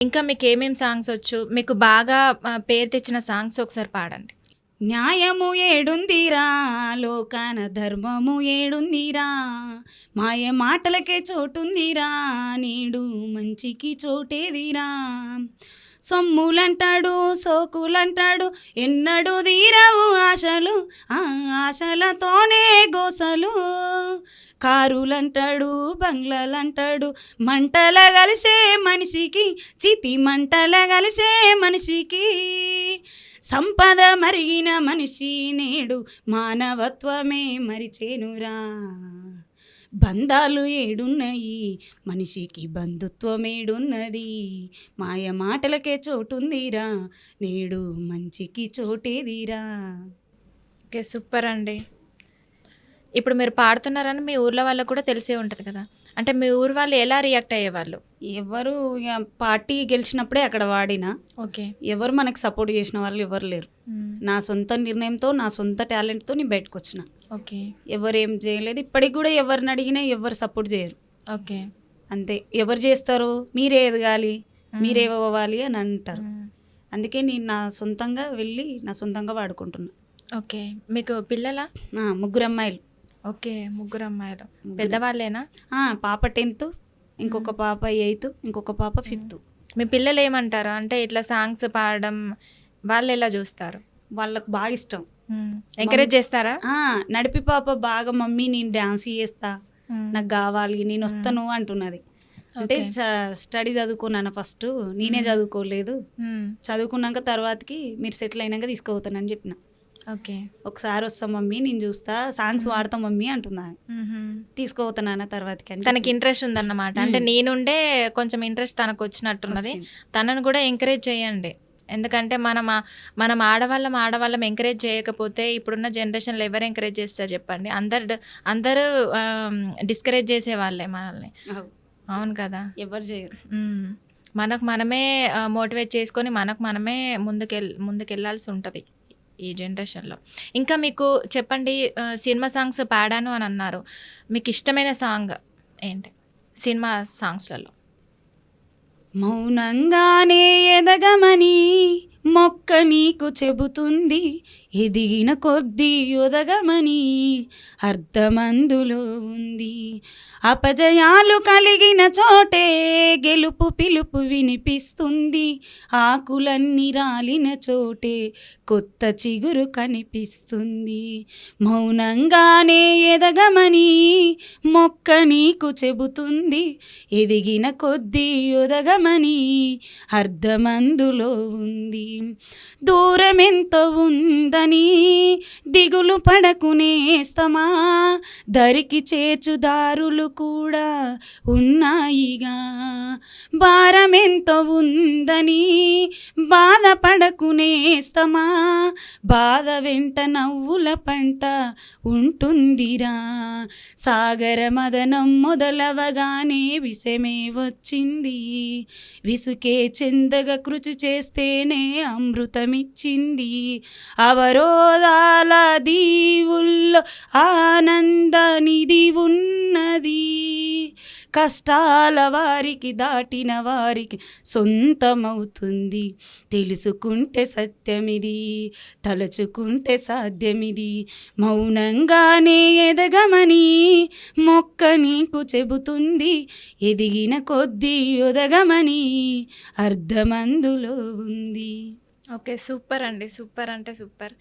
ఇంకా మీకేమేం సాంగ్స్ వచ్చు? మీకు బాగా పేరు తెచ్చిన సాంగ్స్ ఒకసారి పాడండి. న్యాయము ఏడుందిరా లోకాన ధర్మము ఏడుందిరా మాయ మాటలకే చోటుందిరా నేడు మంచికి చోటేదిరా సొమ్ములంటాడు సోకులంటాడు ఎన్నడూ తీరవు ఆశలు ఆ ఆశలతోనే గోసలు కారులంటాడు బంగ్లాలంటాడు మంటల కలిసే మనిషికి చితి మంటల కలిసే మనిషికి సంపద మరిగిన మనిషి నేడు మానవత్వమే మరిచేనురా బంధాలు ఏడున్నాయి మనిషికి బంధుత్వం ఏడున్నది మాయ మాటలకే చోటుందిరా నేడు మంచికి చోటేదిరా. ఓకే. సూపర్ అండి. ఇప్పుడు మీరు పాడుతున్నారని మీ ఊర్లో వాళ్ళకి కూడా తెలిసే ఉంటుంది కదా! అంటే మీ ఊరు వాళ్ళు ఎలా రియాక్ట్ అయ్యేవాళ్ళు? ఎవరు ఇక పార్టీ గెలిచినప్పుడే అక్కడ వాడినా ఓకే. ఎవరు మనకు సపోర్ట్ చేసిన వాళ్ళు ఎవరు లేరు. నా సొంత నిర్ణయంతో నా సొంత టాలెంట్తో నేను బయటకు వచ్చిన. ఓకే. ఎవరేం చేయలేదు. ఇప్పటికి కూడా ఎవరిని అడిగినా ఎవరు సపోర్ట్ చేయరు. ఓకే. అంతే. ఎవరు చేస్తారు మీరే ఎదగాలి మీరే అవ్వాలి అని అంటారు. అందుకే నేను నా సొంతంగా వెళ్ళి నా సొంతంగా వాడుకుంటున్నా. ఓకే. మీకు పిల్లలా? ముగ్గురు అమ్మాయిలు. ఓకే. ముగ్గురు అమ్మాయిలు. పెద్దవాళ్ళేనా? పాప 10th, ఇంకొక పాప 8th, ఇంకొక పాప 5th. మీ పిల్లలు ఏమంటారు? అంటే ఇట్లా సాంగ్స్ పాడడం వాళ్ళు ఎలా చూస్తారు? వాళ్ళకు బాగా ఇష్టం. ఎంకరేజ్ చేస్తారా? నడిపి పాప బాగా మమ్మీ నేను డ్యాన్స్ చేస్తా నాకు కావాలి నేను వస్తాను అంటున్నది. అంటే స్టడీ చదువుకున్నాను ఫస్ట్ నేనే చదువుకోలేదు. చదువుకున్నాక తర్వాతకి మీరు సెటిల్ అయినాక తీసుకుపోతానని చెప్పిన. ఓకే. ఒకసారి వస్తాం మమ్మీ నేను చూస్తా సాంగ్స్ వాడతాం మమ్మీ అంటున్నా. తీసుకుపోతానా తర్వాతకి అని తనకి ఇంట్రెస్ట్ ఉందన్నమాట. అంటే నేనుండే కొంచెం ఇంట్రెస్ట్ తనకు వచ్చినట్టున్నది. తనను కూడా ఎంకరేజ్ చేయండి. ఎందుకంటే మనం ఆడవాళ్ళం ఎంకరేజ్ చేయకపోతే ఇప్పుడున్న జనరేషన్లో ఎవరు ఎంకరేజ్ చేస్తారు చెప్పండి? అందరూ డిస్కరేజ్ చేసేవాళ్ళే మనల్ని. అవును కదా? ఎవరు చేయరు. మనకు మనమే మోటివేట్ చేసుకొని మనమే ముందుకెళ్ళాల్సి ఉంటుంది ఈ జనరేషన్లో. ఇంకా మీకు చెప్పండి, సినిమా సాంగ్స్ పాడాను అని అన్నారు. మీకు ఇష్టమైన సాంగ్ ఏంటి సినిమా సాంగ్స్లలో? మౌనంగానే ఎదగమని మొక్క నీకు చెబుతుంది ఎదిగిన కొద్దీ ఒదగమని అర్థమందులో ఉంది అపజయాలు కలిగిన చోటే గెలుపు పిలుపు వినిపిస్తుంది ఆకులన్నీ రాలిన చోటే కొత్త చిగురు కనిపిస్తుంది మౌనంగానే ఎదగమని మొక్క నీకు చెబుతుంది ఎదిగిన కొద్దీ ఒదగమని అర్థమందులో ఉంది దూరమెంతో ఉందని దిగులు పడకునేస్తమా దరికి చేర్చుదారులు కూడా ఉన్నాయిగా భారమెంతో ఉందని బాధపడకునేస్తమా బాధ వెంట నవ్వుల పంట ఉంటుందిరా సాగర మదనం మొదలవగానే విషమే వచ్చింది విసుకే చెందగా కృషి చేస్తేనే అమృతమిచ్చింది అవరోధాల దీవుల్లో ఆనంద నిధి ఉన్నది కష్టాల వారికి దాటిన వారికి సొంతమవుతుంది తెలుసుకుంటే సత్యమిది తలుచుకుంటే సాధ్యమిది మౌనంగానే ఎదగమని మొక్క నీకు చెబుతుంది ఎదిగిన కొద్దీ ఒదగమని అర్థమందులో ఉంది. ఓకే. సూపర్ అండి. సూపర్ అంటే సూపర్.